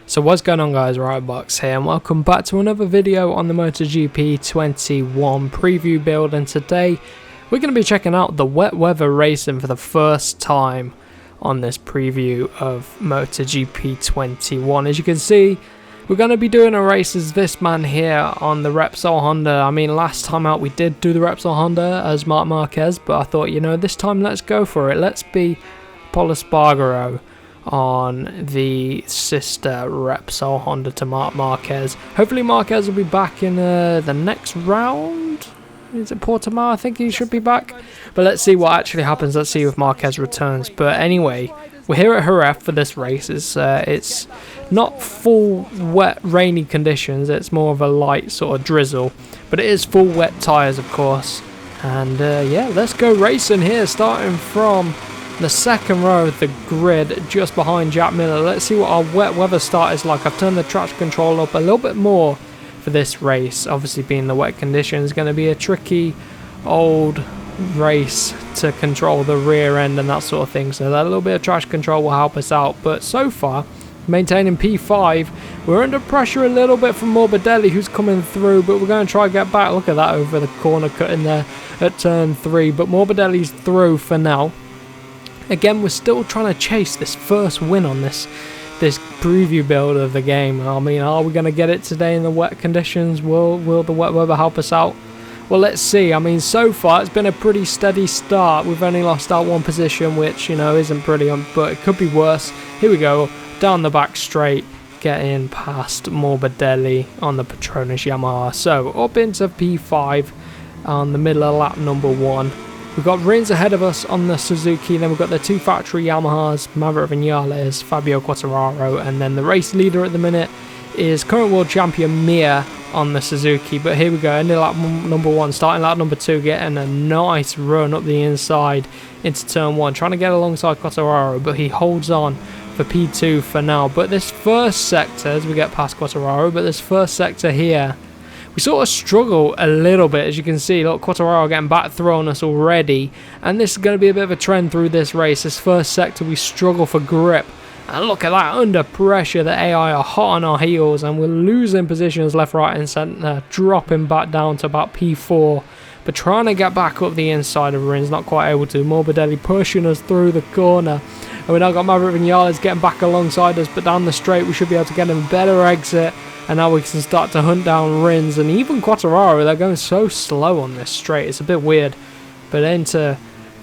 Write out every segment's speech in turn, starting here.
So what's going on, guys? Box here, and welcome back to another video on the MotoGP 21 preview build. And today we're going to be checking out the wet weather racing for the first time on this preview of MotoGP 21. As you can see, we're going to be doing a race as this man here on the Repsol Honda. I mean, last time out we did do the Repsol Honda as Marc Marquez, but I thought, you know, this time let's go for it. Let's be Pol Espargaro on the sister Repsol Honda to Marc Marquez. Hopefully Marquez will be back in the next round. Is it Portimao? I think he should be back. But let's see what actually happens. Let's see if Marquez returns. But anyway, we're here at Jerez for this race. It's not full wet rainy conditions. It's more of a light sort of drizzle. But it is full wet tyres, of course. And yeah, let's go racing here, starting from the second row of the grid just behind Jack Miller. Let's see what our wet weather start is like. I've turned the traction control up a little bit more for this race. Obviously, being the wet conditions, going to be a tricky old race to control the rear end and that sort of thing. So that little bit of traction control will help us out. But so far, maintaining P5. We're under pressure a little bit from Morbidelli, who's coming through, but we're going to try and get back. Look at that over the corner cut in there at turn 3. But Morbidelli's through for now. Again, we're still trying to chase this first win on this preview build of the game. I mean, are we going to get it today in the wet conditions? Will the wet weather help us out? Well, let's see. I mean, so far it's been a pretty steady start. We've only lost out one position, which, you know, isn't pretty, but it could be worse. Here we go, down the back straight, getting past Morbidelli on the Petronas Yamaha. So up into P5 on the middle of lap number 1. We've got Rins ahead of us on the Suzuki, then we've got the two factory Yamahas, Maverick Vinales, Fabio Quartararo, and then the race leader at the minute is current world champion Mir on the Suzuki. But here we go, ending lap number 1, starting lap number 2, getting a nice run up the inside into turn 1, trying to get alongside Quartararo, but he holds on for P2 for now. But this first sector, as we get past Quartararo, but this first sector here, we sort of struggle a little bit. As you can see, look, Quartararo getting back through on us already. And this is going to be a bit of a trend through this race. This first sector, we struggle for grip. And look at that, under pressure, the AI are hot on our heels. And we're losing positions left, right and centre. Dropping back down to about P4. But trying to get back up the inside of Rins, not quite able to. Morbidelli pushing us through the corner. And we now got Maverick Vinales getting back alongside us. But down the straight, we should be able to get him a better exit. And now we can start to hunt down Rins and even Quartararo. They're going so slow on this straight. It's a bit weird. But into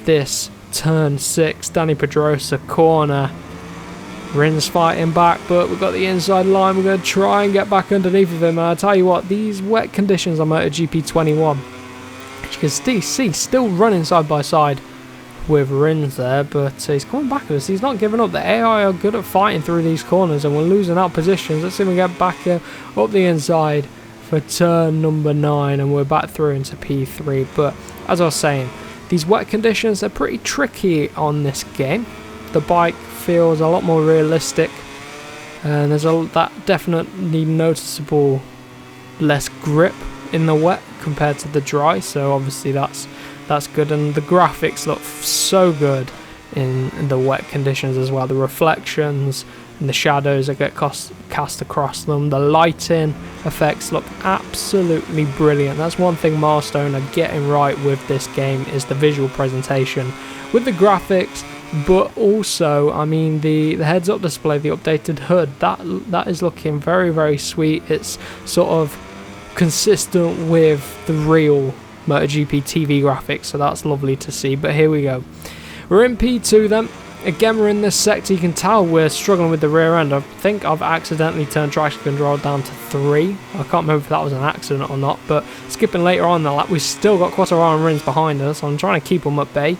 this turn 6, Danny Pedrosa corner. Rins fighting back, but we've got the inside line. We're going to try and get back underneath of him. And I tell you what, these wet conditions on MotoGP 21, as you can see, still running side by side with Rins there, but he's coming back at us. He's not giving up. The AI are good at fighting through these corners, and we're losing out positions. Let's see if we get back up the inside for turn number 9, and we're back through into P3. But as I was saying, these wet conditions are pretty tricky on this game. The bike feels a lot more realistic, and there's that definitely noticeable less grip in the wet compared to the dry. So obviously that's good, and the graphics look so good in the wet conditions as well. The reflections and the shadows that get cast across them, the lighting effects look absolutely brilliant. That's one thing Milestone are getting right with this game, is the visual presentation with the graphics, but also, I mean, the heads-up display, the updated HUD, that is looking very, very sweet. It's sort of consistent with the real MotoGP TV graphics, so that's lovely to see. But here we go, we're in P2 then. Again, we're in this sector. You can tell we're struggling with the rear end. I think I've accidentally turned traction control down to 3. I can't remember if that was an accident or not, but skipping later on in the lap, we've still got Quartararo and Rins behind us. I'm trying to keep them at bay.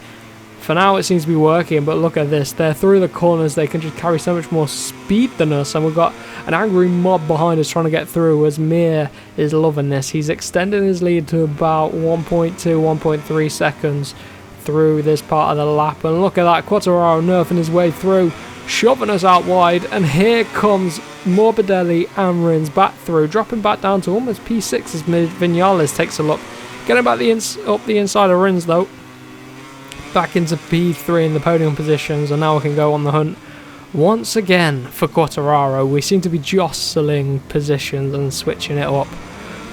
For now it seems to be working, but look at this, they're through the corners. They can just carry so much more speed than us, and we've got an angry mob behind us trying to get through, as Mir is loving this. He's extending his lead to about 1.2, 1.3 seconds through this part of the lap. And look at that, Quartararo nerfing his way through, shoving us out wide, and here comes Morbidelli and Rins back through, dropping back down to almost P6 as Vinales takes a look. Getting back up the inside of Rins though. Back into P3 in the podium positions, and now we can go on the hunt once again for Quartararo. We seem to be jostling positions and switching it up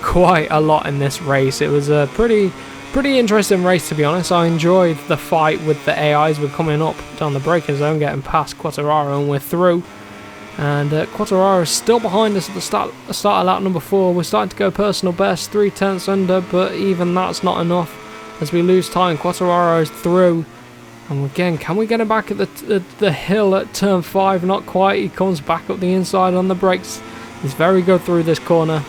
quite a lot in this race. It was a pretty interesting race, to be honest. I enjoyed the fight with the AIs. We're coming up down the braking zone, getting past Quartararo, and we're through. And Quartararo is still behind us at the start of lap number 4. We're starting to go personal best, 3/10 under, but even that's not enough as we lose time. Quartararo's through. And again, can we get him back at the hill at turn 5? Not quite. He comes back up the inside on the brakes. He's very good through this corner.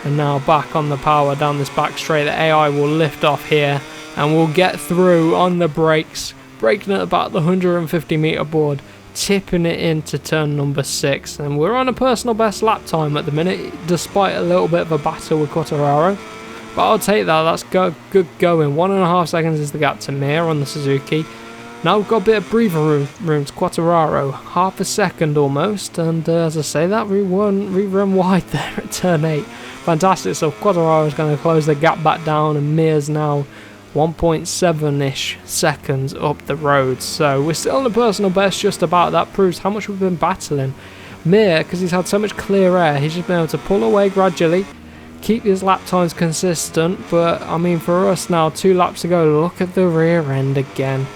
And now back on the power down this back straight. The AI will lift off here and we'll get through on the brakes, braking at about the 150 meter board, tipping it into turn number 6. And we're on a personal best lap time at the minute, despite a little bit of a battle with Quartararo. But I'll take that. That's good going. 1.5 seconds is the gap to Mir on the Suzuki. Now we've got a bit of breather room to Quartararo, half a second almost, and as I say, that rerun wide there at turn 8. Fantastic. So Quartararo is going to close the gap back down, and Mir's now 1.7-ish seconds up the road. So we're still in the personal best, just about. That proves how much we've been battling. Mir, because he's had so much clear air, he's just been able to pull away gradually, keep his lap times consistent. But I mean, for us now, 2 laps to go. Look at the rear end again.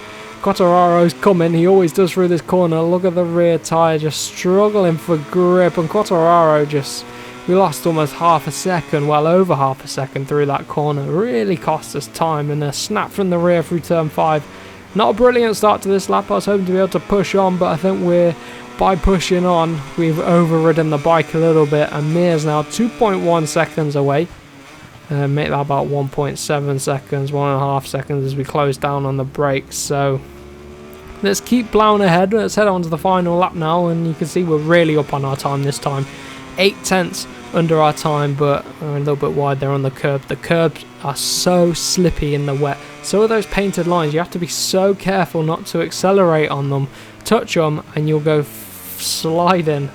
Quartararo's coming, he always does through this corner. Look at the rear tyre just struggling for grip, and Quartararo we lost almost half a second, well over half a second through that corner. Really cost us time, and a snap from the rear through turn 5. Not a brilliant start to this lap. I was hoping to be able to push on, but I think by pushing on, we've overridden the bike a little bit, and Mir's now 2.1 seconds away. Make that about 1.7 seconds, 1.5 seconds as we close down on the brakes. So let's keep plowing ahead. Let's head on to the final lap now, and you can see we're really up on our time this time. 8/10 under our time, but a little bit wide there on the curb. The curbs are so slippy in the wet. So are those painted lines. You have to be so careful not to accelerate on them, touch them, and you'll go sliding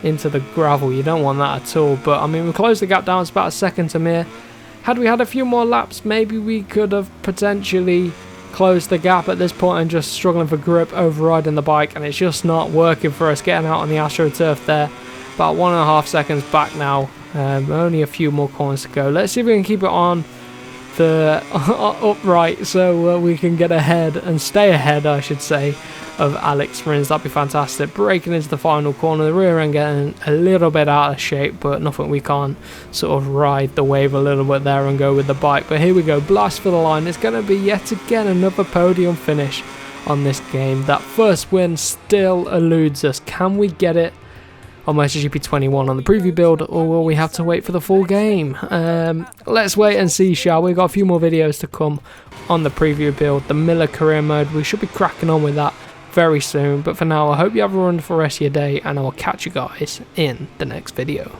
into the gravel. You don't want that at all. But I mean, we closed the gap down. It's about a second to Mir. Had we had a few more laps, maybe we could have potentially closed the gap at this point, and just struggling for grip, overriding the bike, and it's just not working for us. Getting out on the AstroTurf there. About 1.5 seconds back now. Only a few more corners to go. Let's see if we can keep it on the upright so we can get ahead and stay ahead, I should say, of Alex Rins. That'd be fantastic. Braking into the final corner, the rear end getting a little bit out of shape, but nothing we can't sort of ride the wave a little bit there and go with the bike. But here we go, blast for the line. It's going to be yet again another podium finish on this game. That first win still eludes us. Can we get it on MotoGP 21 on the preview build, or will we have to wait for the full game? Let's wait and see, shall we? Got a few more videos to come on the preview build. The Miller career mode, we should be cracking on with that very soon. But for now, I hope you have a wonderful rest of your day, and I will catch you guys in the next video.